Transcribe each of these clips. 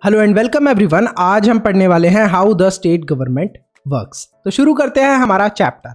Hello and welcome everyone. आज हम पढ़ने वाले हैं how the state government works. तो शुरू करते हैं हमारा चैप्टर।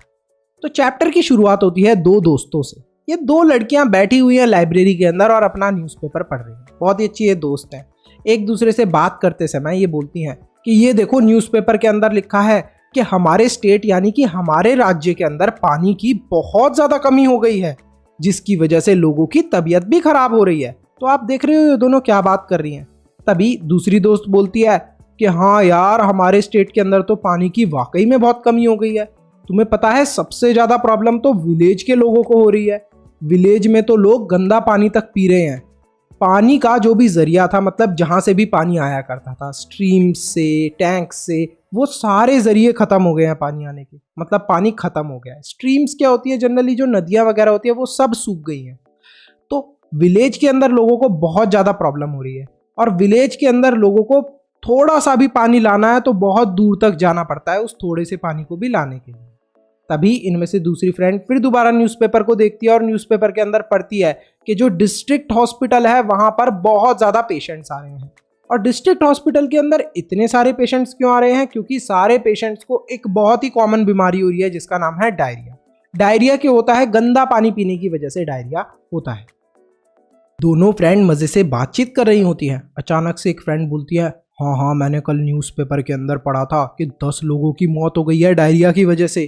तो चैप्टर की शुरुआत होती है दो दोस्तों से। ये दो लड़कियां बैठी हुई हैं लाइब्रेरी के अंदर और अपना न्यूज़पेपर पढ़ रही हैं। बहुत ही अच्छी ये दोस्त हैं। एक दूसरे से बात करते समय ये बोलती हैं कि ये देखो न्यूज़पेपर के अंदर लिखा है कि हमारे स्टेट यानी कि हमारे राज्य के अंदर पानी की बहुत ज़्यादा कमी हो गई है, जिसकी वजह से लोगों की तबीयत भी खराब हो रही है। तो आप देख रहे हो ये दोनों क्या बात कर रही हैं। तभी दूसरी दोस्त बोलती है कि हाँ यार, हमारे स्टेट के अंदर तो पानी की वाकई में बहुत कमी हो गई है। तुम्हें पता है सबसे ज़्यादा प्रॉब्लम तो विलेज के लोगों को हो रही है। विलेज में तो लोग गंदा पानी तक पी रहे हैं। पानी का जो भी जरिया था, मतलब जहाँ से भी पानी आया करता था, स्ट्रीम से, टैंक से, वो सारे जरिए खत्म हो गए हैं पानी आने के। मतलब पानी खत्म हो गया है। स्ट्रीम्स क्या होती है, जनरली जो नदियाँ वगैरह होती है वो सब सूख गई हैं। तो विलेज के अंदर लोगों को बहुत ज़्यादा प्रॉब्लम हो रही है। और विलेज के अंदर लोगों को थोड़ा सा भी पानी लाना है तो बहुत दूर तक जाना पड़ता है उस थोड़े से पानी को भी लाने के लिए। तभी इनमें से दूसरी फ्रेंड फिर दोबारा न्यूज़पेपर को देखती है और न्यूज़पेपर के अंदर पढ़ती है कि जो डिस्ट्रिक्ट हॉस्पिटल है वहां पर बहुत ज़्यादा पेशेंट्स आ रहे हैं। और डिस्ट्रिक्ट हॉस्पिटल के अंदर इतने सारे पेशेंट्स क्यों आ रहे हैं? क्योंकि सारे पेशेंट्स को एक बहुत ही कॉमन बीमारी हो रही है जिसका नाम है डायरिया। डायरिया क्यों होता है? गंदा पानी पीने की वजह से डायरिया होता है। दोनों फ्रेंड मजे से बातचीत कर रही होती हैं। अचानक से एक फ्रेंड बोलती है, हाँ हाँ, मैंने कल न्यूज़पेपर के अंदर पढ़ा था कि 10 लोगों की मौत हो गई है डायरिया की वजह से।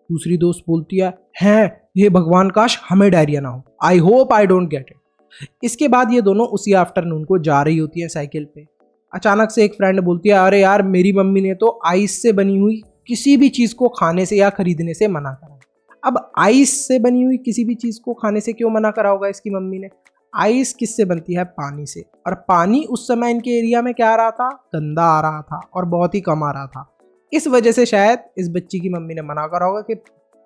दूसरी दोस्त बोलती है, हैं, ये भगवान काश हमें डायरिया ना हो। I hope I don't get it. इसके बाद ये दोनों उसी आफ्टरनून को जा रही होती है साइकिल पे। अचानक से एक फ्रेंड बोलती है, अरे यार, मेरी मम्मी ने तो आइस से बनी हुई किसी भी चीज़ को खाने से या खरीदने से मना करा। अब आइस से बनी हुई किसी भी चीज़ को खाने से क्यों मना करा होगा इसकी मम्मी ने? आइस किससे बनती है? पानी से। और पानी उस समय इनके एरिया में क्या आ रहा था? गंदा आ रहा था और बहुत ही कम आ रहा था। इस वजह से शायद इस बच्ची की मम्मी ने मना करा होगा कि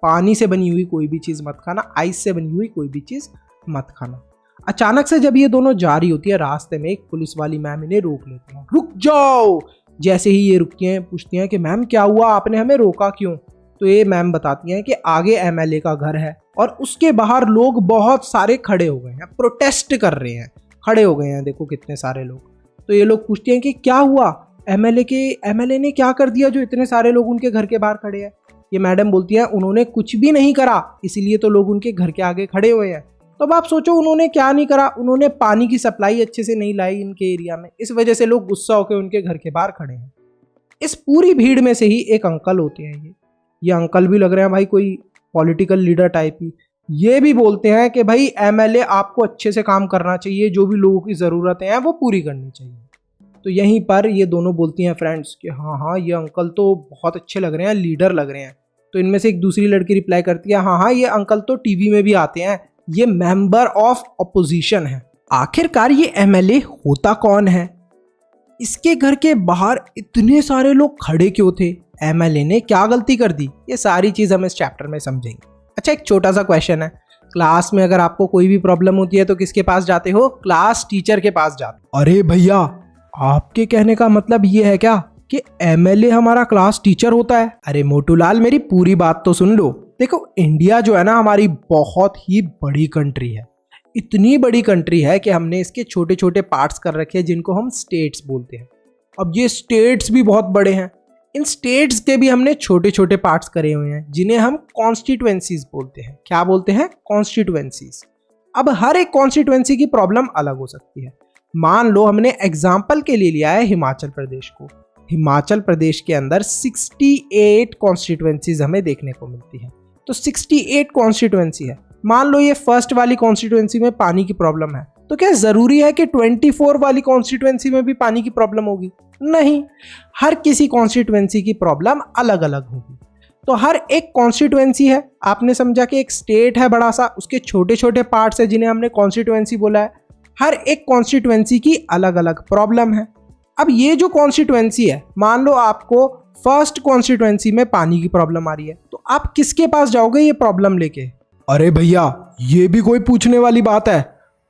पानी से बनी हुई कोई भी चीज़ मत खाना, आइस से बनी हुई कोई भी चीज़ मत खाना। अचानक से जब ये दोनों जा रही होती है, रास्ते में एक पुलिस वाली मैम इन्हें रोक लेती है। रुक जाओ! जैसे ही ये रुकती हैं, पूछती हैं कि मैम क्या हुआ, आपने हमें रोका क्यों? तो ये मैम बताती हैं कि आगे एमएलए का घर है और उसके बाहर लोग बहुत सारे खड़े हो गए हैं, प्रोटेस्ट कर रहे हैं, खड़े हो गए हैं, देखो कितने सारे लोग। तो ये लोग पूछते हैं कि क्या हुआ, एमएलए ने क्या कर दिया जो इतने सारे लोग उनके घर के बाहर खड़े हैं? ये मैडम बोलती है, उन्होंने कुछ भी नहीं करा, इसीलिए तो लोग उनके घर के आगे खड़े हुए हैं। तो अब आप सोचो उन्होंने क्या नहीं करा? उन्होंने पानी की सप्लाई अच्छे से नहीं लाई इनके एरिया में, इस वजह से लोग गुस्सा होकर उनके घर के बाहर खड़े हैं। इस पूरी भीड़ में से ही एक अंकल होते हैं। ये अंकल भी लग रहे हैं भाई कोई पॉलिटिकल लीडर टाइप ही। ये भी बोलते हैं कि भाई एमएलए आपको अच्छे से काम करना चाहिए, जो भी लोगों की ज़रूरतें हैं वो पूरी करनी चाहिए। तो यहीं पर ये दोनों बोलती हैं फ्रेंड्स कि हाँ हाँ, ये अंकल तो बहुत अच्छे लग रहे हैं, लीडर लग रहे हैं। तो इनमें से एक दूसरी लड़की रिप्लाई करती है, हाँ हाँ, ये अंकल तो टीवी में भी आते हैं, ये मेंबर ऑफ अपोजिशन है। आखिरकार ये एमएलए होता कौन है? इसके घर के बाहर इतने सारे लोग खड़े क्यों थे? एमएलए ने क्या गलती कर दी? ये सारी चीज़ हम इस चैप्टर में समझेंगे। अच्छा, एक छोटा सा क्वेश्चन है। क्लास में अगर आपको कोई भी प्रॉब्लम होती है तो किसके पास जाते हो? क्लास टीचर के पास जाते हो। अरे भैया, आपके कहने का मतलब ये है क्या कि एमएलए हमारा क्लास टीचर होता है? अरे मोटूलाल, मेरी पूरी बात तो सुन लो। देखो, इंडिया जो है ना, हमारी बहुत ही बड़ी कंट्री है। इतनी बड़ी कंट्री है कि हमने इसके छोटे छोटे पार्ट्स कर रखे हैं जिनको हम स्टेट्स बोलते हैं। अब ये स्टेट्स भी बहुत बड़े हैं। इन स्टेट्स के भी हमने छोटे छोटे पार्ट्स करे हुए हैं जिन्हें हम कॉन्स्टिट्यूएंसीज बोलते हैं। क्या बोलते हैं? कॉन्स्टिट्यूएंसीज। अब हर एक कॉन्स्टिट्यूएंसी की प्रॉब्लम अलग हो सकती है। मान लो हमने एग्जाम्पल के लिए लिया है हिमाचल प्रदेश को। हिमाचल प्रदेश के अंदर 68 कॉन्स्टिट्यूएंसीज हमें देखने को मिलती है। तो 68 कॉन्स्टिट्यूएंसी है। मान लो ये फर्स्ट वाली कॉन्स्टिट्यूएंसी में पानी की प्रॉब्लम है, तो क्या जरूरी है कि 24 वाली कॉन्स्टिट्यूएंसी में भी पानी की प्रॉब्लम होगी? नहीं, हर किसी कॉन्स्टिट्यूएंसी की प्रॉब्लम अलग अलग होगी। तो हर एक कॉन्स्टिट्यूएंसी है, आपने समझा कि एक स्टेट है बड़ा सा, उसके छोटे छोटे पार्ट्स है जिन्हें हमने कॉन्स्टिट्यूएंसी बोला है। हर एक कॉन्स्टिट्यूएंसी की अलग अलग प्रॉब्लम है। अब ये जो कॉन्स्टिट्यूएंसी है, मान लो आपको फर्स्ट कॉन्स्टिट्यूएंसी में पानी की प्रॉब्लम आ रही है, तो आप किसके पास जाओगे ये प्रॉब्लम लेके? अरे भैया, ये भी कोई पूछने वाली बात है?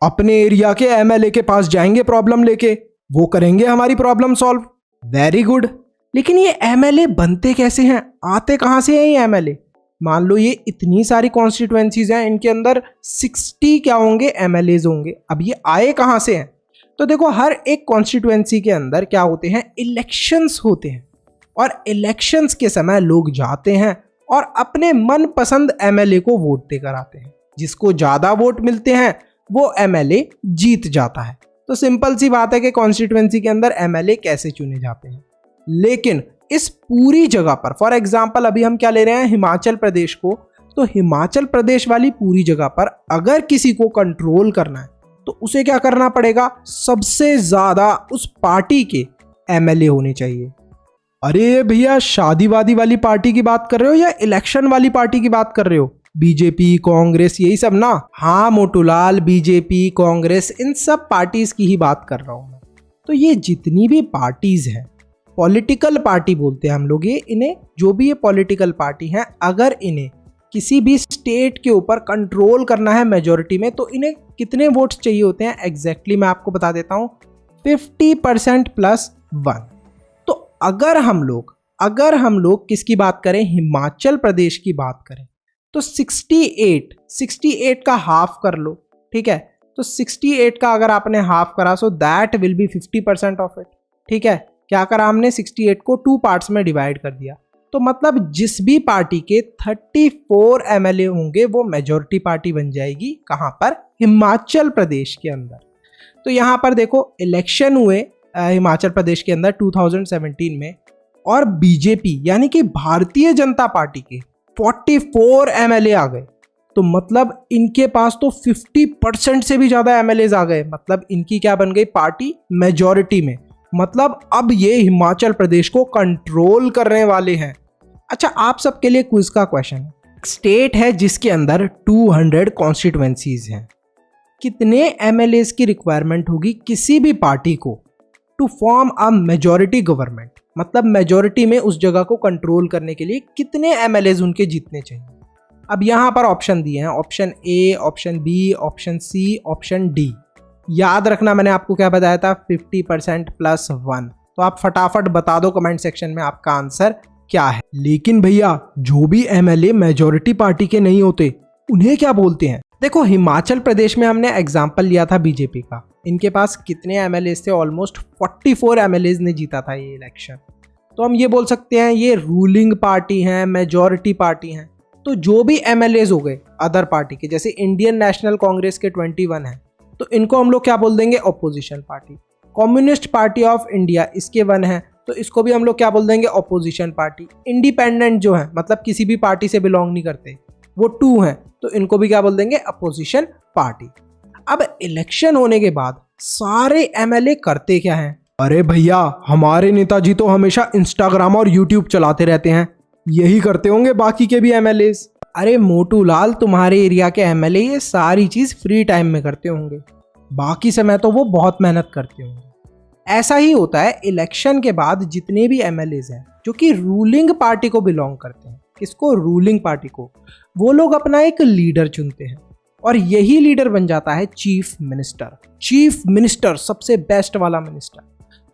अपने एरिया के एमएलए के पास जाएंगे प्रॉब्लम लेके, वो करेंगे हमारी प्रॉब्लम सॉल्व। Very good. लेकिन ये एमएलए बनते कैसे हैं? आते कहाँ से हैं ये एमएलए? मान लो ये इतनी सारी कॉन्स्टिट्यूएंसीज हैं, इनके अंदर 60 क्या होंगे? एमएलएज होंगे। अब ये आए कहाँ से हैं? तो देखो हर एक कॉन्स्टिट्यूएंसी के अंदर क्या होते हैं, इलेक्शंस होते हैं और इलेक्शंस के समय लोग जाते हैं और अपने मनपसंद एमएलए को वोट देकर आते हैं। जिसको ज़्यादा वोट मिलते हैं वो एमएलए जीत जाता है। तो सिंपल सी बात है कि कॉन्स्टिट्यूएंसी के अंदर एमएलए कैसे चुने जाते हैं। लेकिन इस पूरी जगह पर फॉर एग्जांपल अभी हम क्या ले रहे हैं, हिमाचल प्रदेश को, तो हिमाचल प्रदेश वाली पूरी जगह पर अगर किसी को कंट्रोल करना है तो उसे क्या करना पड़ेगा, सबसे ज़्यादा उस पार्टी के एमएलए होने चाहिए। अरे भैया शादीवादी वाली पार्टी की बात कर रहे हो या इलेक्शन वाली पार्टी की बात कर रहे हो, बीजेपी कांग्रेस यही सब ना? हाँ मोटूलाल, बीजेपी कांग्रेस इन सब पार्टीज की ही बात कर रहा हूँ मैं। तो ये जितनी भी पार्टीज हैं, पॉलिटिकल पार्टी बोलते हैं हम लोग ये इन्हें, जो भी ये पॉलिटिकल पार्टी हैं, अगर इन्हें किसी भी स्टेट के ऊपर कंट्रोल करना है मेजॉरिटी में, तो इन्हें कितने वोट्स चाहिए होते हैं एग्जैक्टली मैं आपको बता देता हूँ, 50% + 1। तो अगर हम लोग किसकी बात करें, हिमाचल प्रदेश की बात करें, तो 68 का हाफ कर लो, ठीक है। तो 68 का अगर आपने हाफ करा so that will be 50% of it, ठीक है। क्या करा हमने, 68 को 2 पार्ट्स में डिवाइड कर दिया। तो मतलब जिस भी पार्टी के 34 एमएलए होंगे वो मेजॉरिटी पार्टी बन जाएगी। कहाँ पर, हिमाचल प्रदेश के अंदर। तो यहाँ पर देखो इलेक्शन हुए हिमाचल प्रदेश के अंदर 2017 में, और बीजेपी यानी कि भारतीय जनता पार्टी के 44 एमएलए आ गए। तो मतलब इनके पास तो 50% से भी ज्यादा एमएलए आ गए। मतलब इनकी क्या बन गई, पार्टी मेजॉरिटी में। मतलब अब ये हिमाचल प्रदेश को कंट्रोल करने वाले हैं। अच्छा, आप सबके लिए क्विज का क्वेश्चन है, स्टेट है जिसके अंदर 200 कॉन्स्टिट्यूएंसीज हैं, कितने एमएलए की रिक्वायरमेंट होगी किसी भी पार्टी को to form a majority government? मतलब मेजॉरिटी में उस जगह को कंट्रोल करने के लिए कितने एमएलए उनके जीतने चाहिए। अब यहाँ पर ऑप्शन दिए हैं, option A, option B, option C, option D. याद रखना मैंने आपको क्या बताया था, 50% + 1। तो आप फटाफट बता दो कमेंट सेक्शन में आपका आंसर क्या है। लेकिन भैया जो भी एमएलए मेजॉरिटी पार्टी के नहीं होते उन्हें क्या बोलते हैं? देखो हिमाचल प्रदेश में हमने एग्जाम्पल लिया था बीजेपी का, इनके पास कितने एमएलए थे, ऑलमोस्ट 44 एमएलए ने जीता था ये इलेक्शन। तो हम ये बोल सकते हैं ये रूलिंग पार्टी हैं, मेजॉरिटी पार्टी हैं। तो जो भी एमएलए हो गए अदर पार्टी के, जैसे इंडियन नेशनल कांग्रेस के 21 हैं, तो इनको हम लोग क्या बोल देंगे, opposition party. Communist party of India इसके 1 हैं, तो इसको भी हम लोग क्या बोल देंगे, ऑपोजिशन पार्टी। इंडिपेंडेंट जो है, मतलब किसी भी पार्टी से बिलोंग नहीं करते, वो 2 हैं, तो इनको भी क्या बोल देंगे, अपोजिशन पार्टी। अब इलेक्शन होने के बाद सारे एमएलए करते क्या हैं? अरे भैया हमारे नेताजी तो हमेशा इंस्टाग्राम और यूट्यूब चलाते रहते हैं, यही करते होंगे बाकी के भी एमएलए। अरे मोटू लाल, तुम्हारे एरिया के एमएलए ये सारी चीज फ्री टाइम में करते होंगे, बाकी समय तो वो बहुत मेहनत करते होंगे। ऐसा ही होता है इलेक्शन के बाद जितने भी एमएलए हैं जो कि रूलिंग पार्टी को बिलोंग करते हैं, किसको, रूलिंग पार्टी को, वो लोग अपना एक लीडर चुनते हैं और यही लीडर बन जाता है चीफ मिनिस्टर। चीफ मिनिस्टर सबसे बेस्ट वाला मिनिस्टर।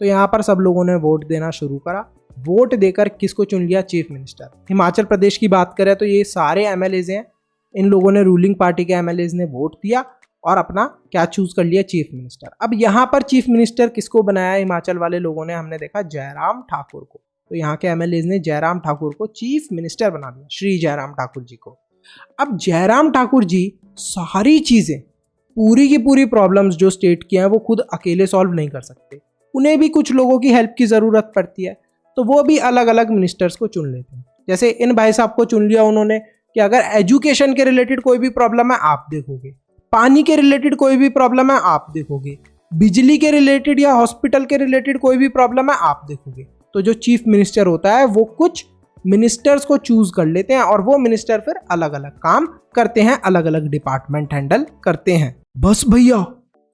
तो यहाँ पर सब लोगों ने वोट देना शुरू करा, वोट देकर किसको चुन लिया, चीफ मिनिस्टर। हिमाचल प्रदेश की बात करें तो ये सारे एमएलए हैं, इन लोगों ने रूलिंग पार्टी के एमएलए ने वोट दिया और अपना क्या चूज कर लिया, चीफ मिनिस्टर। अब यहाँ पर चीफ मिनिस्टर किसको बनाया हिमाचल वाले लोगों ने, हमने देखा जयराम ठाकुर को। तो यहाँ के एमएलए ने जयराम ठाकुर को चीफ मिनिस्टर बना दिया, श्री जयराम ठाकुर जी को। अब जयराम ठाकुर जी सारी चीजें, पूरी की पूरी प्रॉब्लम्स जो स्टेट की हैं वो खुद अकेले सॉल्व नहीं कर सकते, उन्हें भी कुछ लोगों की हेल्प की जरूरत पड़ती है। तो वो भी अलग अलग मिनिस्टर्स को चुन लेते हैं। जैसे इन भाई साहब को चुन लिया उन्होंने कि अगर एजुकेशन के रिलेटेड कोई भी प्रॉब्लम है आप देखोगे, पानी के रिलेटेड कोई भी प्रॉब्लम है आप देखोगे, बिजली के रिलेटेड या हॉस्पिटल के रिलेटेड कोई भी प्रॉब्लम है आप देखोगे। तो जो चीफ मिनिस्टर होता है वो कुछ मिनिस्टर्स को चूज कर लेते हैं और वो मिनिस्टर फिर अलग अलग काम करते हैं, अलग अलग डिपार्टमेंट हैंडल करते हैं। बस भैया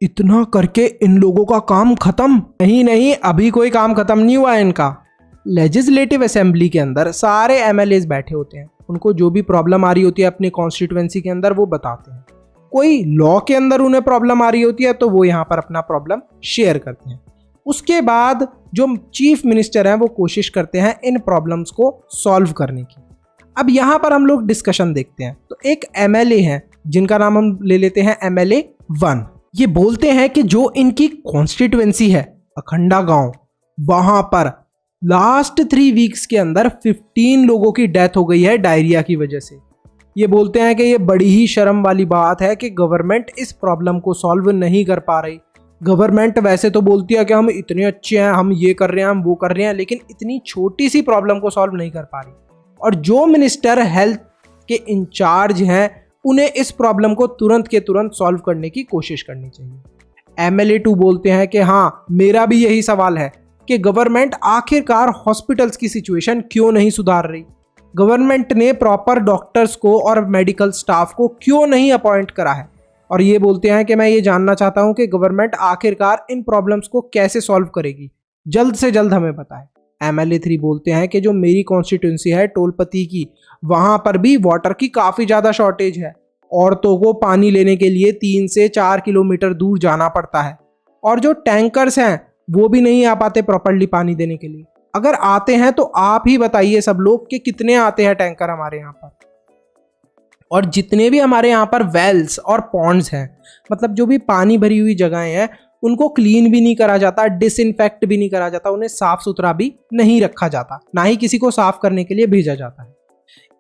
इतना करके इन लोगों का काम खत्म? नहीं, अभी कोई काम खत्म नहीं हुआ है इनका। लेजिस्लेटिव असेंबली के अंदर सारे एमएलए बैठे होते हैं, उनको जो भी प्रॉब्लम आ रही होती है अपनी कॉन्स्टिट्यूएंसी के अंदर वो बताते हैं। कोई लॉ के अंदर उन्हें प्रॉब्लम आ रही होती है तो वो यहाँ पर अपना प्रॉब्लम शेयर करते हैं। उसके बाद जो चीफ मिनिस्टर हैं वो कोशिश करते हैं इन प्रॉब्लम्स को सॉल्व करने की। अब यहाँ पर हम लोग डिस्कशन देखते हैं। तो एक एमएलए हैं जिनका नाम हम ले लेते हैं एमएलए 1, ये बोलते हैं कि जो इनकी कॉन्स्टिट्यूएंसी है अखंडा गांव, वहां पर लास्ट 3 वीक्स के अंदर 15 लोगों की डेथ हो गई है डायरिया की वजह से। ये बोलते हैं कि ये बड़ी ही शर्म वाली बात है कि गवर्नमेंट इस प्रॉब्लम को सॉल्व नहीं कर पा रही। गवर्नमेंट वैसे तो बोलती है कि हम इतने अच्छे हैं, हम ये कर रहे हैं, हम वो कर रहे हैं, लेकिन इतनी छोटी सी प्रॉब्लम को सॉल्व नहीं कर पा रही। और जो मिनिस्टर हेल्थ के इंचार्ज हैं उन्हें इस प्रॉब्लम को तुरंत के तुरंत सॉल्व करने की कोशिश करनी चाहिए। MLA2 बोलते हैं कि हाँ, मेरा भी यही सवाल है कि गवर्नमेंट आखिरकार हॉस्पिटल्स की सिचुएशन क्यों नहीं सुधार रही। गवर्नमेंट ने प्रॉपर डॉक्टर्स को और मेडिकल स्टाफ को क्यों नहीं अपॉइंट करा है। और ये बोलते हैं कि मैं ये जानना चाहता हूं कि गवर्नमेंट आखिरकार इन प्रॉब्लम्स को कैसे सॉल्व करेगी, जल्द से जल्द हमें बताएं। MLA3 बोलते हैं कि जो मेरी कॉन्स्टिट्यूंसी है टोलपति की, वहां पर भी वाटर की काफ़ी ज़्यादा शॉर्टेज है। औरतों को पानी लेने के लिए 3 से 4 किलोमीटर दूर जाना पड़ता है, और जो टैंकर्स हैं वो भी नहीं आ पाते प्रॉपर्ली पानी देने के लिए। अगर आते हैं तो आप ही बताइए सब लोग कि कितने आते हैं टैंकर हमारे यहाँ पर। और जितने भी हमारे यहाँ पर वेल्स और पॉन्ड्स हैं, मतलब जो भी पानी भरी हुई जगहें हैं, उनको क्लीन भी नहीं करा जाता, डिसइंफेक्ट भी नहीं करा जाता, उन्हें साफ सुथरा भी नहीं रखा जाता, ना ही किसी को साफ करने के लिए भेजा जाता है।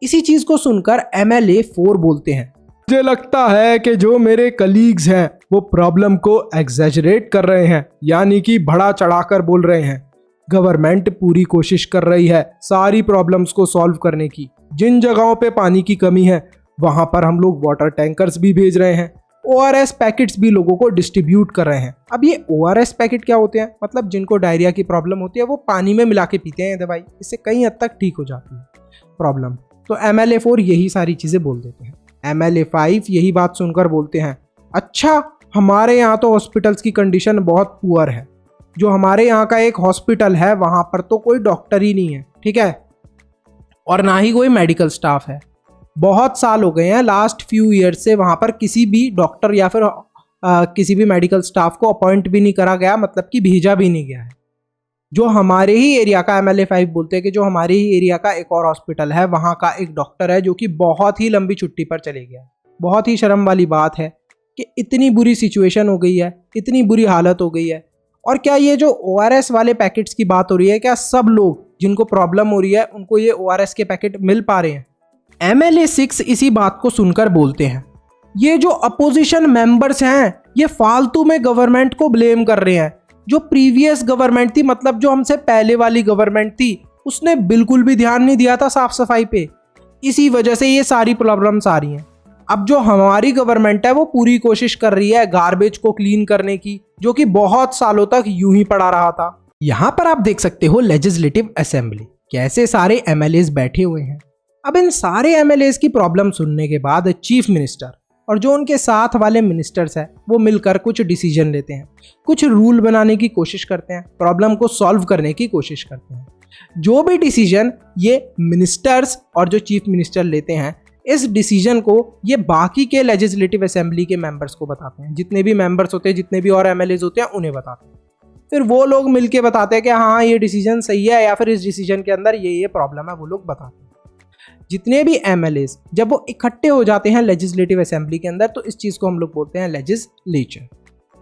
इसी चीज को सुनकर MLA4 बोलते हैं, मुझे लगता है कि जो मेरे कलीग्स हैं वो प्रॉब्लम को एग्जैजरेट कर रहे हैं, यानी कि बढ़ा चढ़ाकर बोल रहे हैं। गवर्नमेंट पूरी कोशिश कर रही है सारी प्रॉब्लम्स को सॉल्व करने की। जिन जगहों पे पानी की कमी है वहां पर हम लोग वाटर टैंकर्स भी भेज रहे हैं, ORS पैकेट्स भी लोगों को डिस्ट्रीब्यूट कर रहे हैं। अब ये ORS पैकेट क्या होते हैं, मतलब जिनको डायरिया की प्रॉब्लम होती है वो पानी में मिला के पीते हैं दवाई, इससे कई हद तक ठीक हो जाती है प्रॉब्लम। तो MLA4 यही सारी चीज़ें बोल देते हैं। MLA5 यही बात सुनकर बोलते हैं, अच्छा हमारे यहाँ तो हॉस्पिटल्स की कंडीशन बहुत पुअर है। जो हमारे यहाँ का एक हॉस्पिटल है वहाँ पर तो कोई डॉक्टर ही नहीं है, ठीक है, और ना ही कोई मेडिकल स्टाफ है। बहुत साल हो गए हैं, लास्ट फ्यू ईयर्स से वहाँ पर किसी भी डॉक्टर या फिर किसी भी मेडिकल स्टाफ को अपॉइंट भी नहीं करा गया, मतलब कि भेजा भी नहीं गया है। जो हमारे ही एरिया का, MLA5 बोलते हैं कि जो हमारे ही एरिया का एक और हॉस्पिटल है, वहाँ का एक डॉक्टर है जो कि बहुत ही लंबी छुट्टी पर चले गया। बहुत ही शर्म वाली बात है कि इतनी बुरी सिचुएशन हो गई है, इतनी बुरी हालत हो गई है। और क्या ये जो ORS वाले पैकेट्स की बात हो रही है, क्या सब लोग जिनको प्रॉब्लम हो रही है उनको ये ORS के पैकेट मिल पा रहे हैं? MLA6 इसी बात को सुनकर बोलते हैं, ये जो अपोजिशन मेंबर्स हैं ये फालतू में गवर्नमेंट को ब्लेम कर रहे हैं। जो प्रीवियस गवर्नमेंट थी, मतलब जो हमसे पहले वाली गवर्नमेंट थी, उसने बिल्कुल भी ध्यान नहीं दिया था साफ सफाई पे, इसी वजह से ये सारी प्रॉब्लम्स आ रही हैं। अब जो हमारी गवर्नमेंट है वो पूरी कोशिश कर रही है गार्बेज को क्लीन करने की, जो कि बहुत सालों तक यूं ही पड़ा रहा था। यहाँ पर आप देख सकते हो लेजिस्लेटिव असेंबली, कैसे सारे MLAs बैठे हुए हैं। अब इन सारे MLAs की प्रॉब्लम सुनने के बाद चीफ मिनिस्टर और जो उनके साथ वाले मिनिस्टर्स हैं वो मिलकर कुछ डिसीजन लेते हैं, कुछ रूल बनाने की कोशिश करते हैं, प्रॉब्लम को सॉल्व करने की कोशिश करते हैं। जो भी डिसीजन ये मिनिस्टर्स और जो चीफ मिनिस्टर लेते हैं, इस डिसीजन को ये बाकी के लेजिस्लेटिव असेंबली के मेंबर्स को बताते हैं। जितने भी मेंबर्स होते हैं, जितने भी और MLAs होते हैं, उन्हें बताते हैं। फिर वो लोग मिलके बताते हैं कि हाँ ये डिसीजन सही है या फिर इस डिसीजन के अंदर ये प्रॉब्लम है, वो लोग बताते हैं। जितने भी MLAs जब वो इकट्ठे हो जाते हैं लेजिस्लेटिव असेंबली के अंदर, तो इस चीज को हम लोग बोलते हैं legislature.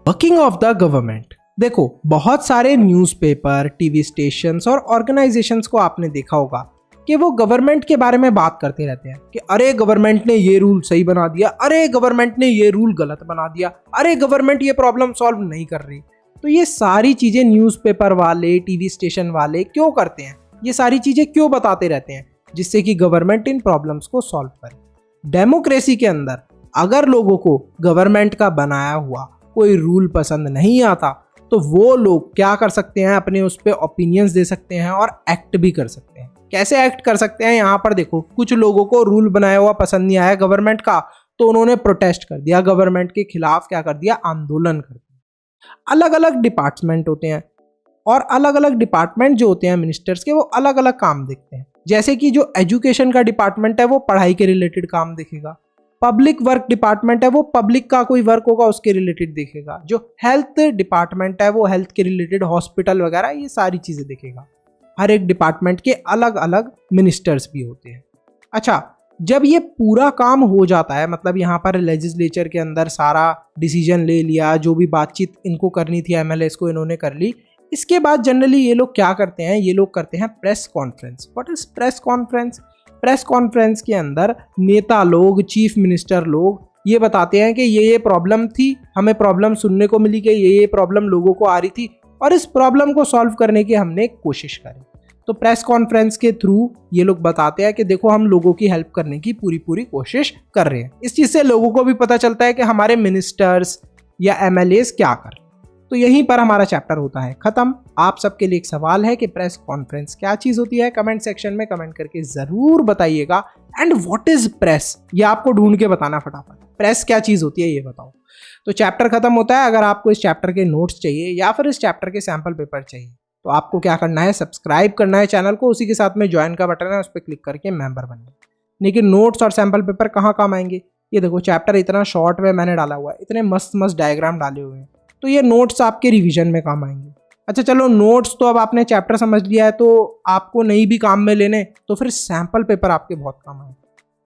Working of the government. देखो, बहुत सारे न्यूज़पेपर, टीवी स्टेशंस और ऑर्गेनाइजेशंस को आपने देखा होगा कि वो गवर्नमेंट के बारे में बात करते रहते हैं कि अरे गवर्नमेंट ने ये रूल सही बना दिया, अरे गवर्नमेंट ने ये रूल गलत बना दिया, अरे गवर्नमेंट ये प्रॉब्लम सॉल्व नहीं कर रही। तो ये सारी चीजें न्यूज़पेपर वाले, टीवी स्टेशन वाले क्यों करते हैं? ये सारी चीजें क्यों बताते रहते हैं? जिससे कि गवर्नमेंट इन प्रॉब्लम्स को सॉल्व करे। डेमोक्रेसी के अंदर अगर लोगों को गवर्नमेंट का बनाया हुआ कोई रूल पसंद नहीं आता, तो वो लोग क्या कर सकते हैं, अपने उस पर ओपिनियंस दे सकते हैं और एक्ट भी कर सकते हैं। कैसे एक्ट कर सकते हैं? यहाँ पर देखो, कुछ लोगों को रूल बनाया हुआ पसंद नहीं आया गवर्नमेंट का, तो उन्होंने प्रोटेस्ट कर दिया, गवर्नमेंट के खिलाफ क्या कर दिया, आंदोलन कर दिया। अलग अलग डिपार्टमेंट होते हैं और अलग अलग डिपार्टमेंट जो होते हैं मिनिस्टर्स के, वो अलग अलग काम देखते हैं। जैसे कि जो एजुकेशन का डिपार्टमेंट है वो पढ़ाई के रिलेटेड काम देखेगा, पब्लिक वर्क डिपार्टमेंट है वो पब्लिक का कोई वर्क होगा उसके रिलेटेड देखेगा, जो हेल्थ डिपार्टमेंट है वो हेल्थ के रिलेटेड हॉस्पिटल वगैरह ये सारी चीज़ें देखेगा। हर एक डिपार्टमेंट के अलग अलग मिनिस्टर्स भी होते हैं। अच्छा, जब ये पूरा काम हो जाता है, मतलब यहाँ पर लेजिस्लेचर के अंदर सारा डिसीजन ले लिया, जो भी बातचीत इनको करनी थी एमएलएस को इन्होंने कर ली, इसके बाद जनरली ये लोग क्या करते हैं, ये लोग करते हैं press conference. What is press conference? Press conference के अंदर नेता लोग, चीफ मिनिस्टर लोग ये बताते हैं कि ये प्रॉब्लम थी, हमें प्रॉब्लम सुनने को मिली कि ये प्रॉब्लम लोगों को आ रही थी और इस प्रॉब्लम को सॉल्व करने की हमने कोशिश करी। तो प्रेस कॉन्फ्रेंस के थ्रू ये लोग बताते हैं कि देखो हम लोगों की हेल्प करने की पूरी पूरी कोशिश कर रहे हैं। इस चीज़ से लोगों को भी पता चलता है कि हमारे मिनिस्टर्स या एमएलएस क्या कर रहे हैं। तो यहीं पर हमारा चैप्टर होता है खत्म। आप सबके लिए एक सवाल है कि प्रेस कॉन्फ्रेंस क्या चीज़ होती है? कमेंट सेक्शन में कमेंट करके ज़रूर बताइएगा। एंड व्हाट इज प्रेस, ये आपको ढूंढ के बताना फटाफट। प्रेस क्या चीज़ होती है ये बताओ। तो चैप्टर खत्म होता है। अगर आपको इस चैप्टर के नोट्स चाहिए या फिर इस चैप्टर के सैम्पल पेपर चाहिए तो आपको क्या करना है, सब्सक्राइब करना है चैनल को, उसी के साथ में ज्वाइन का बटन है उस पर क्लिक करके मेंबर बनना। लेकिन नोट्स और सैम्पल पेपर कहाँ काम आएंगे? ये देखो चैप्टर इतना शॉर्ट में मैंने डाला हुआ है, इतने मस्त मस्त डायग्राम डाले हुए हैं, तो ये नोट्स आपके रिवीजन में काम आएंगे। अच्छा चलो, नोट्स तो अब आपने चैप्टर समझ लिया है तो आपको नहीं भी काम में लेने, तो फिर सैम्पल पेपर आपके बहुत काम आएंगे।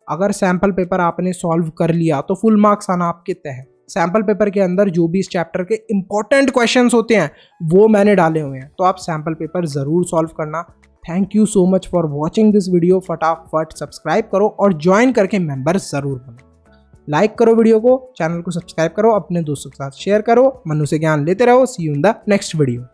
अगर सैम्पल पेपर आपने सॉल्व कर लिया तो फुल मार्क्स आना आपके तय है। सैम्पल पेपर के अंदर जो भी इस चैप्टर के इंपॉर्टेंट क्वेश्चंस होते हैं वो मैंने डाले हुए हैं, तो आप सैम्पल पेपर ज़रूर सॉल्व करना। Thank you so much for watching this video. फटाफट सब्सक्राइब करो और ज्वाइन करके मेंबर ज़रूर बनो। लाइक करो वीडियो को, चैनल को सब्सक्राइब करो, अपने दोस्तों के साथ शेयर करो, मनु से ज्ञान लेते रहो। See you in the next video.